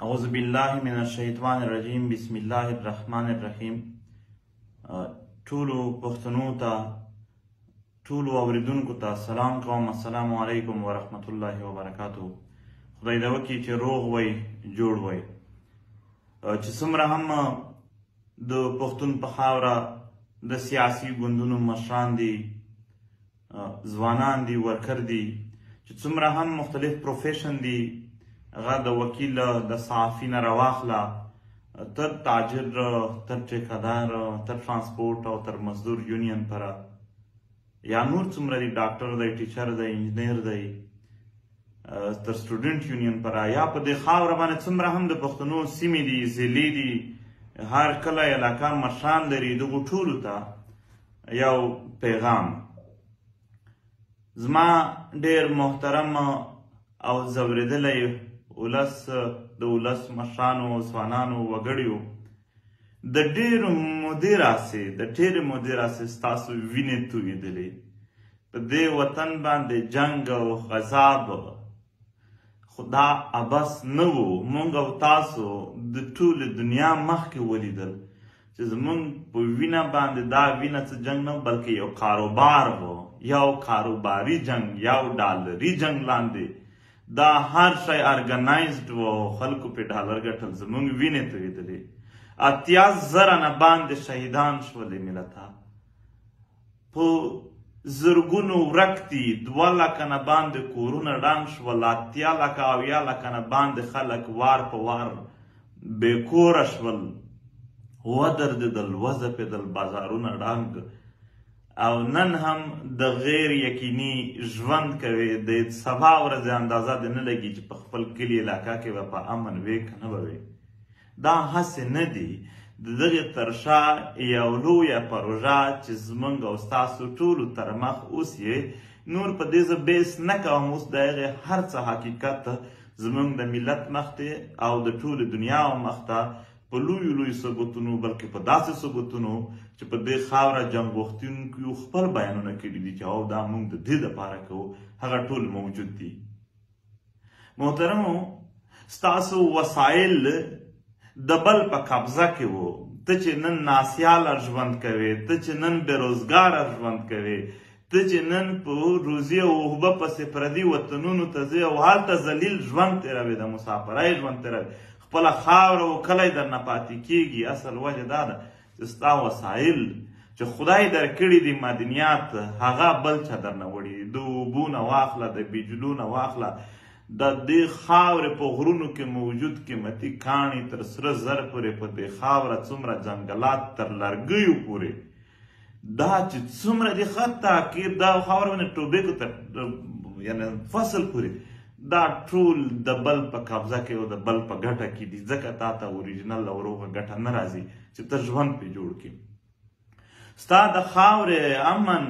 اعوذ بالله من الشیطان الرجیم بسم الله الرحمن الرحیم. ټولو پښتنو ته ټولو اوریدونکو ته سلام کوم. السلام علیکم ورحمت الله وبرکاتہ. خدای دې وکړي چې روغ وئ جوړ وئ. چې څومره هم د پښتون په خاوره د سیاسي ګوندونو مشران دي، ځوانان دي، ورکر دي، چې څومره هم مختلف پروفیشن دي، هغه د وکیل د صحافي نه راواخله تر تاجر تر ټیکهدار تر ټرانسپورټ او تر مزدور یونین پره یا نور څومره دي، ډاکټر دی، ټیچر دی، انجینیر دی، تر سټوډنټ یونین پره یا په دې خاوره باندې څومره هم د پښتنو سیمې دي، ضلعې دي، هر کله علاقه مشران لري، دغو ټولو ته یو پیغام. زما ډېر محترم او ځورېدلی ولس، د ولس مشرانو، ځوانانو، وګړیو، د ډېرو مودې راسې ستاسو وینې تویېدلې. په دې وطن باندې جنګ او غضب خو دا ابس نه و. موږ او تاسو د ټولې دنیا مخکې ولیدل چې زموږ په وینه باندې دا وینه څه جنګ نه بلکې یو کاروبار و، یو کاروباري جنګ، یو ډالري جنګ لاندې دا هر شی ارګنایزډ و، خلکو پې ډالر ګټل، زموږ وینې تویېدلې. 80,000 نه باندې شهیدان شولې ملته، په زرګونو ورک دي، 2 لکه نه باندې کورونه ړنګ شول، 80 لکه 70 لکه نه باندې خلک وار په وار بې کوره شول، ودرېدل، وځپېدل، بازارونه ړنګ. او نن هم د غیر یقیني ژوند کوي، د سبا ورځې اندازه دې نه لګي چې په خپل کلي علاقه کې به په امن وې که نه به وې. دا هسې نه دي، د دغې تر شا یو لویه پروژه چې زموږ او ستاسو ټولو تر مخ اوس یې نور په دې زه بیس نه کوم، اوس د هغې هر څه حقیقت زموږ د ملت مخ ته او د ټولې دنیا مخ ته په لویو ثبوتونو، بلکې په داسې ثبوتونو چې په دې خاوره جنګ غوښتونکو خپل بیانونه کړي دي چې او دا موږ د دې دپاره کوو، هغه ټول موجود دي. محترمو، ستاسو وسایل د بل په قبضه کې وو. ته چې نن ناسیاله ژوند کوې، ته چې نن بېروزګاره ژوند کوې، ته چې نن په روزي او اوبه پسې پردي وطنونو ته ځې او هلته ذلیل ژوند تېروې، د مسافرۍ ژوند تېروې، خپله خاوره و کلی درنه پاتې کېږي. اصل وجه دا ده چې ستا وسایل چې خدای درکړي دي، معدنیات، هغه بل چا درنه وړي دي. د اوبو نه واخله، د بجلو نه واخله، د دې خاورې په غرونو کې موجود قیمتي کاڼي تر سره زر پورې، په دې خاوره څومره ځنګلات تر لرګیو پورې، دا چې څومره دي حتی کې دا خاوره باندې ټوبیکو تر یعنې فصل پورې، دا ټول د بل په قبضه کې او د بل په ګټه کې دي. ځکه تا ته اوریجنل او روغه ګټه نه راځي چې ته ژوند پرې جوړ کړي. ستا د خاورې امن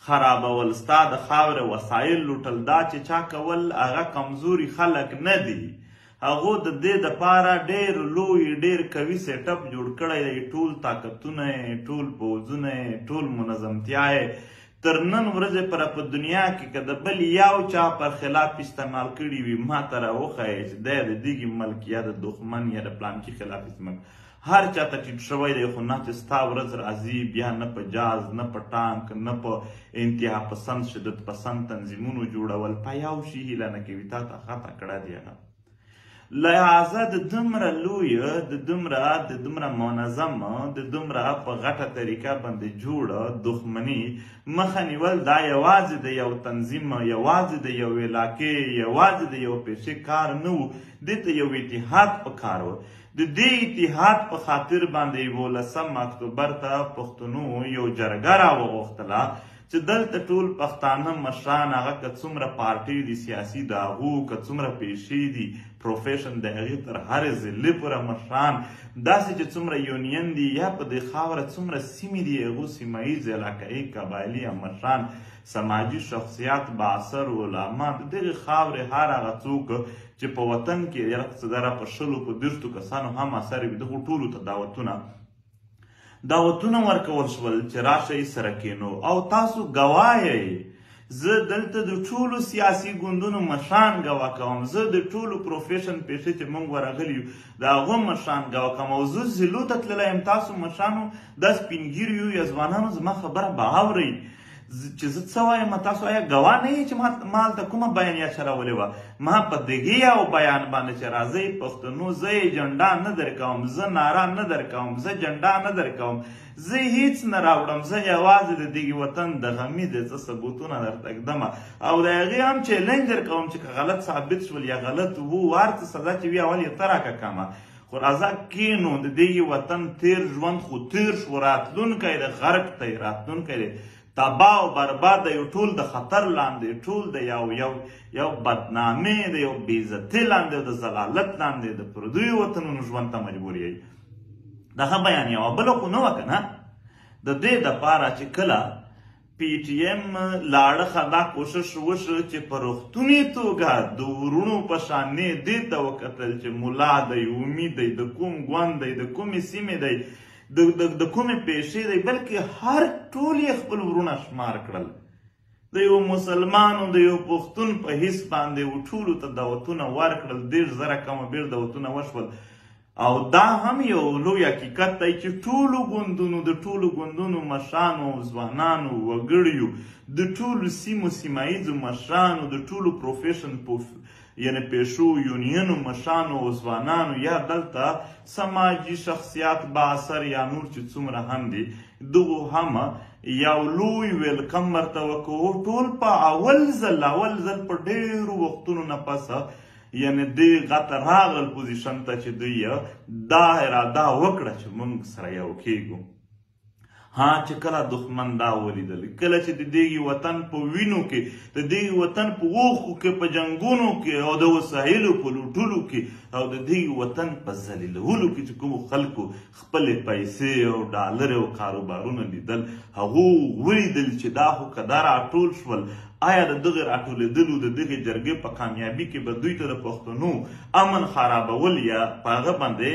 خرابول، ستا د خاورې وسایل لوټل، دا چې چا کول هغه کمزوري خلک نه دي، هغو د دې دپاره ډېر لوی ډېر قوي سیټ اپ جوړ کړی دی. ټول طاقتونه یې، ټول پوځونه یې، ټول منظمتیا یې تر نن ورځې پره په دنیا کې که د بل یو چا پر خلاف استعمال کړي وي، ما ته راوښیه چې دی د دغې ملک یا د دښمن یا د پلانکي خلاف استعمال هر چا ته ټیټ شوی دی، خو نه چې ستا ورځ راځي بیا نه په جاز، نه په ټانک، نه په انتها پسند شدت پسند تنظیمونو جوړول په یو شي هیله نه کوي، تا ته خطا کړه دی هغه. لہذا د دومره لویه، د دومره منظمه، د دومره په غټه طریقه باندې جوړه دښمني مخه نیول، دا یوازې د یو تنظیم، یوازې د یو علاقې، یوازې د یو پیشې کار نه و، دې ته یو اتحاد پکار و. د دې اتحاد په خاطر باندې 18 اکتوبر ته پښتنو یو جرګه راوغوښتله چې دلته ټول پښتانه مشران، هغه که څومره پارټۍ دي سیاسي، د هغو که څومره پیشې دي، پروفیشن د هغې تر هرې ضلعې پوره مشران، داسې چې څومره یونین دي یا په دې خاوره څومره سیمې دي، هغو سیمه ییز، علاقایي، قبایلي مشران، سماجي شخصیات، بااثر علما، د دغې خاورې هر هغه څوک چې په وطن کې یقصدره په 100 په 30 کسانو هم اثر وي، دغو ټولو ته دعوتونه ورکول شول چې راشئ سره کینو. او تاسو ګواه یئ، زه دلته د ټولو سیاسي ګوندونو مشران ګواه کوم، زه د ټولو پروفیشن پیښې چې موږ ورغلي یو د هغو مشران ګواه کوم، او زه ضلعو ته تللی یم. تاسو مشرانو دا سپین ږیرو یو یا ځوانانو زما خبره به اورئ چې زه څه وایم. تاسو آیا ګواه نه یې چې ما هلته کومه بیانیه چلولې وه؟ ما په دغې یو بیان باندې چې راځئ پښتنو زه یې جنډا نه درکوم، زه ناره نه درکوم، زه جنډا نه درکوم، زه هیڅ نه راوړم، زه یوازې د دغې وطن د غمي د څه ثبوتونه درته ږدمه او د هغې هم چیلنج درکوم چې که غلط ثابت شول یا غلط وو ورته سزا چې وي اول یې ته راکه کمه. خو راځه کښېنو د دغې وطن تیر ژوند خو تیر شو، راتلونکی د غرق دی، راتلونکی دی تباه او برباد دی، ټول د خطر لاندې، ټول د یو بدنامۍ د یو بېعزتۍ لاندې او د ضلالت لاندې د پردیو وطنونو ژوند ته مجبور یی. دغه بیانیه وه بله خو نه وه که نه. د دې دپاره چې کله پی ټي ایم لاړخه دا کوشش وشو چې په رښتونې توګه د ورونو په شانې دې ته وکتل چې ملا دی، امید دی، د کوم ګوند دی، د کومې سیمې دی، د کومې پیشې دی، بلکې هر ټول یې خپل ورونه شمار کړل. د یو مسلمانو د یو پښتون په حیث باندې ټولو ته دعوتونه ورکړل، 10,000 کمه بېر دعوتونه وشول. او دا هم یو لوی حقیقت دی چې ټولو ګوندونو د ټولو ګوندونو مشرانو، ځوانانو، وګړیو، د ټولو سیمو سیمه ییزو مشرانو، د ټولو پروفیشن یعنی پیشو یونینو مشرانو او ځوانانو یا دلته سماجي شخصیات با اثر یا نور چې څومره هم دي دغو هم یو لوی ویلکم ورته وکړو. ټول په اول ځل په ډېرو وختونو نه پسه یعنی دوی غته راغل پوزیشن ته چې دوی دا اراده وکړه چې موږ سره یو کېږو. ها چې کله دښمن دا ولیدل، کله چې د دې وطن په وینو کې، د دې وطن په اوښکو کې، په جنګونو کې او د وسایلو په لوټلو کې او د دې وطن په ذلیلولو کې چې کومو خلکو خپلې پیسې او ډالر او کاروبارونه لیدل، هغو ولیدل چې دا خو که دا راټول شول آیا د دغې راټولېدلو د دغې جرګې په کامیابي کې به دوی ته د پښتنو امن خرابول یا په هغه باندې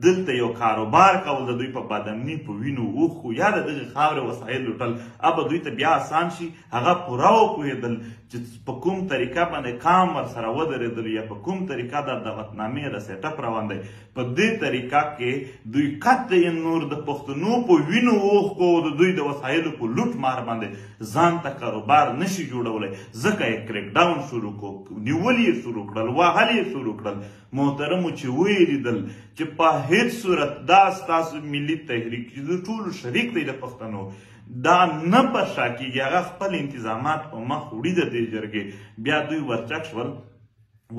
دلته یو کاروبار کول د دوی په بادامني په وینو اوښکو یا د دغې خاورې وسایل لوټل به دوی ته بیا اسان شي هغه پوره وپوهېدل چې په کوم طریقه باندې کام ورسره ودرېدل یا په کوم طریقه د دعوتنامې د سیټ اپ روان دی. په دې طریقه کې دوی قطعاً نور د پښتنو په وینو اوښکو او د دوی د وسایلو په لوټ مار باندې ځان ته کاروبار نشي جوړولی، ځکه یې کرک ډاون شروع کړو، نیول یې شروع کړل، وهل یې شروع کړل. محترمو چې ولیدل چې په هیڅ صورت دا ستاسو ملي تحریک چې د ټولو شریک دی د پښتنو دا نه په شا کېږي، هغه خپل انتظامات په مخ وړي د دې جرګې. بیا دوی ورچک شول،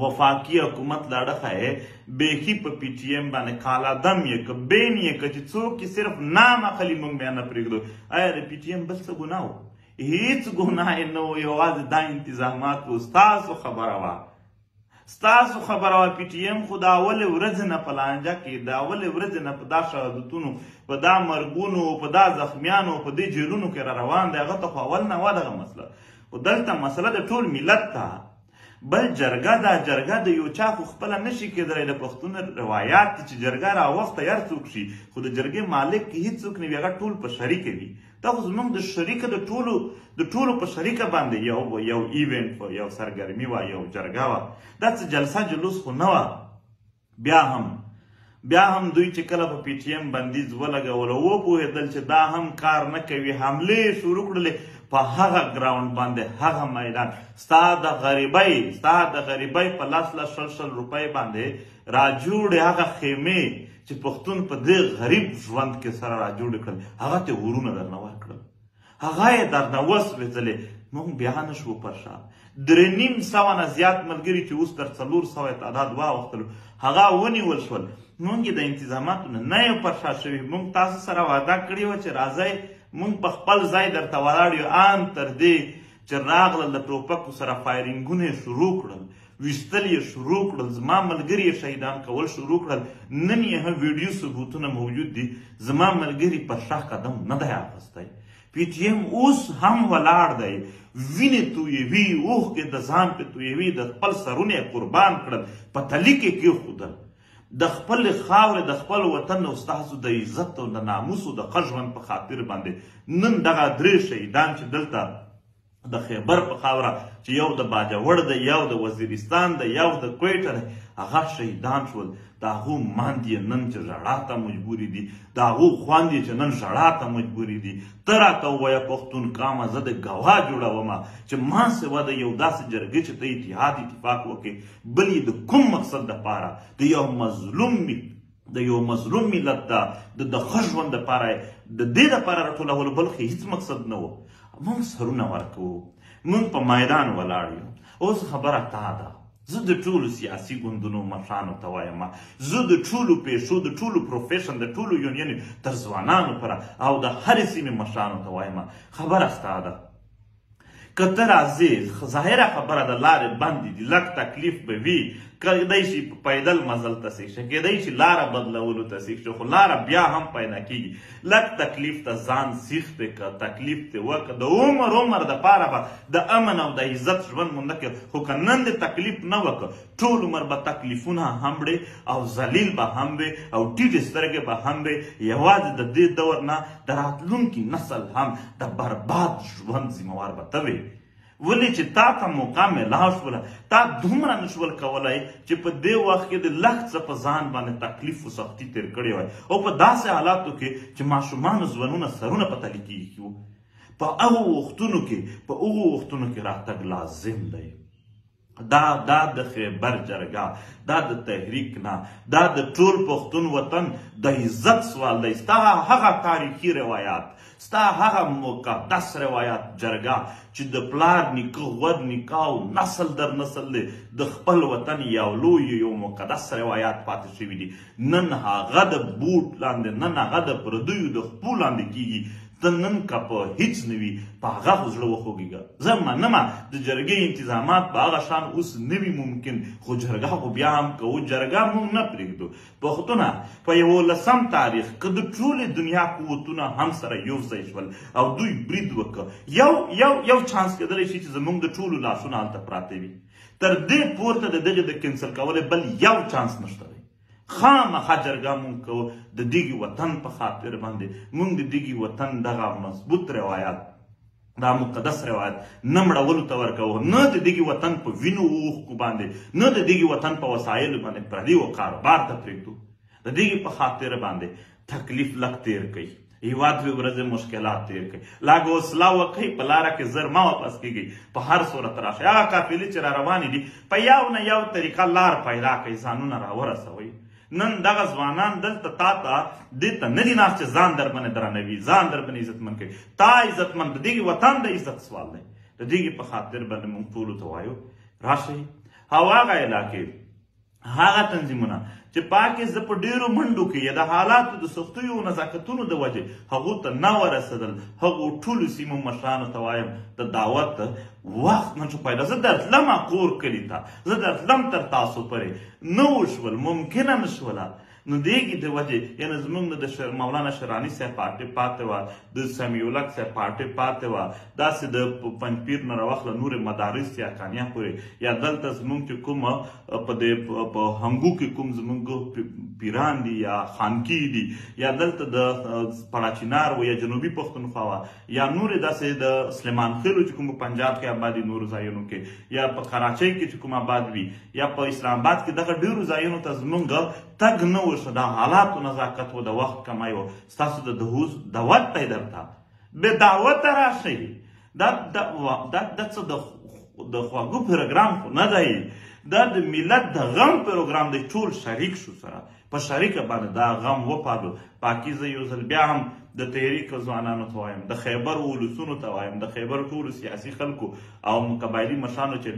وفاقي حکومت لاړخه یې بیخي په پی ټي ایم باندې کالا دم یې که بین یې که چې څوک یې صرف نام اخلي موږ بیا نه پرېږدو. آیا د پی ټي ایم بل څه ګناه و؟ هیڅ ګناه یې نه و، یوازې دا انتظامات و. ستاسو خبره وه پی ټي ایم خو د اولې ورځې نه په لانجه کې، د اولې ورځې نه په دا شهادتونو، په دا مرګونو، په دا زخمیانو، په دې جیلونو کې را روان دی. هغه ته خو اول نه وه دغه مسله، خو دلته مسله د ټول ملت ته. بل جرګه دا جرګه د یو چا خو خپله نشي کېدلی، د پښتون روایات دي چې جرګه راوخته هر څوک شي، خو د جرګې مالک کې هېڅ څوک نه وي، هغه ټول په شریکه وي. دا خو زموږ د شریکه د ټولو په شریکه باندې یو ایونټ وه، یو سرګرمي وه، یو جرګه وه. دا څه جلسه جلوس خو نه وه. بیا هم دوی چې کله په پی ټي ایم بندیز ولګول او وپوهېدل چې دا هم کار نه کوي، حملې شروع کړلې په هغه ګراوند باندې، هغه میدان. ستا د غریبۍ په 10,000 روپۍ باندې راجوړې هغه خیمې چې پښتون په دې غریب ژوند کې سره راجوړې کړل، هغه ته ورونه درنه ورکړل، هغه یې درنه وسوځلې. موږ بیا نه شو پر شا. 3,500 نه زیات ملګري چې اوس تر 400 تعداد واوښتلو هغه ونیول شول. موږ د انتظاماتو نه یو پر شا شوي. موږ تاسو سره وعده کړې وه چې راځئ موږ په خپل ځای درته ولاړ یو، ان تر دې چې راغلل د ټوپکو سره فایرینګونه یې شروع کړل، ویستل یې شروع کړل، زما ملګري یې شهیدان کول شروع کړل. نن یې هم ویډیو ثبوتونه موجود دي. زما ملګري پر شا قدم نه دی اخیستی. پی ټي ایم اوس هم ولاړ دی، وینې تویوي، اوښکې د ځان پې تویوي، د خپل سرونه یې قربان کړل، په تلي کې کېښودل. د خپل خاورې، د خپل وطن او ستاسو د عزت او د ناموس او د ښه ژوند په خاطر باندې نن دغه 3 شهیدان چې دلته د خیبر په خاوره چې یو د باجوړ دی، یو د وزیرستان دی، یو د کویټه دی، هغه شهیدان شول. د هغو ماندې نن چې ژړا ته مجبورې دي، د هغو خویندې چې نن ژړا ته مجبورې دي. ته راته ووایه پښتون قامه زه د ګواه جوړومه چې ما سوا د یو داسې جرګې چې ته اتفاق وکړې، بل یې د کوم مقصد دپاره د یو مظلوم ملت د ښه ژوند دپاره د دې دپاره راټولولو، بل خو هېڅ مقصد نه و. موږ سرونه ورکوو، موږ په میدان ولاړ یو. اوس خبره تا ده، زه د ټولو سیاسي ګوندونو مشرانو ته وایم، زه د ټولو پیشو، د ټولو پروفیشن، د ټولو یونین تر ځوانانو پورې او د هرې سیمې مشرانو ته وایم، خبره ستا ده. که ته راځې، ظاهره خبره د لارې بندې دي، لږ تکلیف به وي، کیدای شي په پیدل مزل ته سیک شي، کیدای شي لاره بدلولو ته سیک شي، خو لاره بیا هم پیدا کېږي. لږ تکلیف ته ځان سیخ دی که تکلیف دې وکړه، د عمر دپاره به د امن او د عزت ژوند مونده کړې. خو که نن دې تکلیف نه وکړه، ټول عمر به تکلیفونه هم وړې او ذلیل به هم وې او ټیټې سترګې به هم وې. یوازې د دې دور نه د راتلونکي نسل هم د برباد ژوند ذمهوار به ته وې. ولې چې تا ته موقع میلاو شوله، تا دومره نشول کولی چې په دې وخت کې د لږ څه په ځان باندې تکلیف و سختي تېر کړې وای، او په داسې حالاتو کې چې ماشومانو ځوانونه سرونه په تلي کېږي وو. په هغو وختونو کې راتګ لازم دی. دا د خیبر جرګه، دا د تحریک نه، دا د ټول پښتون وطن د عزت سوال دی. ستا هغه تاریخي روایات، ستا هغه مقدس روایات جرګه چې د پلار نیکه غور نیکه او نسل در نسل دی د خپل وطن یو لوی یو مقدس روایات پاتې شوي دي، نن هغه د بوټ لاندې، نن هغه د پردیو د خپو لاندې کېږي. ته نن که په هیڅ نه وي، په هغه خو زړه وخوږېږه. زه منمه د جرګې انتظامات په هغه شان اوس نه وي ممکن، خو جرګه خو بیا هم کوو. جرګه موږ نه پرېږدو. پښتونه په 11 تاریخ که د ټولې دنیا قوتونه هم سره یو ځای شول او دوی برید وکړه، یو چانس کېدلی شي چې زموږ د ټولو لاسونه هلته پراته وي. تر دې پورته د دغې د کینسل کولی بل یو چانس نشته دی. خامخا جرګه مونږ کوو د دغې وطن په خاطر باندې. مونږ د دغې وطن دغه مضبوط روایات، دا مقدس روایت نه مړولو ته ورکوو، نه د دغې وطن په وینو اوښکو باندې، نه د دغې وطن په وسایلو باندې پردیو کاروبار ته پرېږدو. د دغې په خاطر باندې تکلیف لږ تېر کوي، هېواد دوې ورځې مشکلات تېر کوي، لږ حوصله وکړئ، په لاره کې زر مه واپس کېږئ، په هر صورت راشئ. هغه قافلې چې را روانې دي په یو نه یو طریقه لار پیدا کوئ، ځانونه راورسوئ. نن دغه ځوانان دلته تا ته دې ته نه دي ناست چې ځان در باندې درنوي، ځان در باندې عزتمند کوي. تا عزتمند، د دغې وطن د عزت سوال دی. د دغې په خاطر باندې موږ ټولو ته وایو راشئ. او هغه علاقې، هغه تنظیمونه چې پاکې زه په ډېرو منډو کې یا د حالاتو د سختیو او نزاکتونو د وجې هغو ته نه ورسېدل، هغو ټولو سیمو مشرانو ته وایم د دعوت وخت نشو پیدا. زه درتلم کور کلي ته، زه درتلم تر تاسو پورې، نه وشول، ممکنه نه شوله. نو دغې د وجې یعنې زموږ د مولانا شراني صاحب پارټۍ پاتې وه، د سمیع الحق صاحب پارټۍ پاتې وه، داسې د پنجپیر نه راواخله نور مدارس یا کانیا پورې، یا دلته زموږ چې کوم په هنګو کې کوم زموږ پیران دي یا خانکي دي، یا دلته د پړاچینار و یا جنوبي پښتونخوا وه، یا نورې داسې د سلیمان خېلو چې کوم په پنجاب کې آباد دي نورو ځایونو کې، یا په کراچۍ کې چې کوم آباد وي، یا په اسلام آباد کې دغه ډېرو ځایونو ته زموږ تګ نه وشو. د حالاتو نزاکت و د وخت کمی و. ستاسو د دعوت دی درته، بې دعوته راشئ. دا څه د خواږه پروګرام خو نه دی، دا د ملت د غم پروګرام دی. ټول شریک شو سره په شریکه باندې دا غم وپالو. پاکیزه یو ځل بیا هم د تحریک ځوانانو ته وایم، د خیبر ولسونو ته وایم، د خیبر ټولو سیاسي خلکو او قبایلي مشرانو چې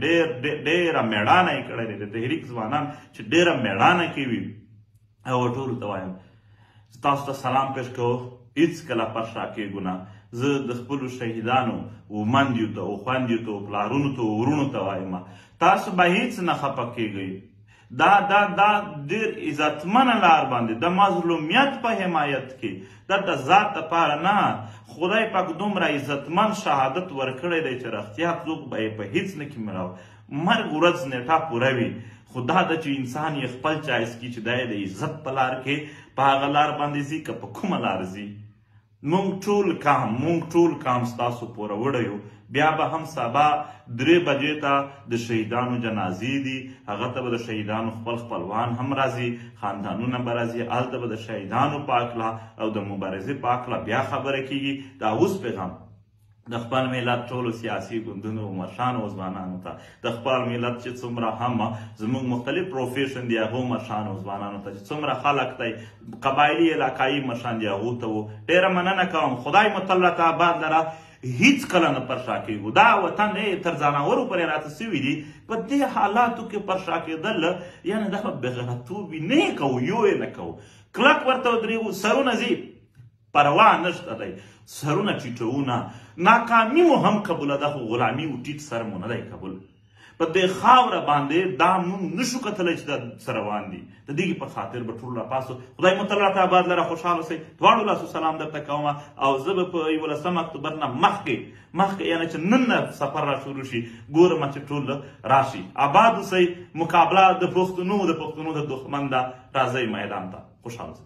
ډېره مېړانه یې کړې ده، د تحریک ځوانان چې ډېره مېړانه کوي، او ټولو ته وایم تاسو ته سلام پېښ کوو، هېڅکله پر شا کېږو نه. زه د خپلو شهیدانو و مندیو ته و خویندیو ته و پلارونو ته و ورونو ته وایم تاسو به هېڅ نه خفه کېږئ. دا ډېر عزتمنه لار باندې د مظلومیت په حمایت کې دا د ذات دپاره نه، خدای پاک دومره عزتمن شهادت ورکړی دی چې رښتیا څوک به یې په هېڅ نه کې مړاو. مرګ ورځ نیټه پوره وي، خو دا ده چې انسان یې خپل چایس کړي چې دا یې د عزت په لار کې په هغه لار باندې ځي که په کومه لار ځي. موږ ټول کام ستاسو پوره وړی یو، بیا به هم سبا 3 بجې ته د شهیدانو جنازې دي، هغه ته به د شهیدانو خپل خپلوان هم راځي، خاندانونه به راځي، هلته به د شهیدانو په هکله او د مبارزې په هکله بیا خبره کیږي. دا اوس پیغام د خپل ملت ټولو سیاسي ګوندونو مشرانو او ځوانانو ته، د خپل ملت چې څومره هم زموږ مختلف پروفیشن دی هغو مشرانو او ځوانانو ته چې څومره خلک دی قبایلي علاقایي مشران دی هغو ته و ډېره مننه کوم. خدای متعال ته آباد لره. هیڅ کله نه پر شا کېږو. دا وطن تر ځانورو پورې راته سوي دي. په دې حالاتو کې پر شا کېدل یعنې دا به بېغیرتوب وي. نه یې کوو، یو یې نه کوو، کلک ورته ودرېږو، سرونه ځي، پروا نشته دی، سرونه ټیټوونه، ناکامي مو هم قبوله ده، خو غلامي و ټیټ سر مو نه دی قبول. په دې خاوره باندې دا موږ نشو کتلی چې دا څه روان دي. د دې په خاطر به ټول راپاسو. خدای متعال ته آباد لره. خوشحاله اوسئ. دواړو لاسو سلام درته کوم او زه به په 11 اکتوبر نه مخکې یعنې چې نن نه سفر را شروع شي ګورم چې ټول راشي. آباد اوسئ. مقابله د پښتنو د دښمن ده. راځئ میدان ته. خوشحاله اوسئ.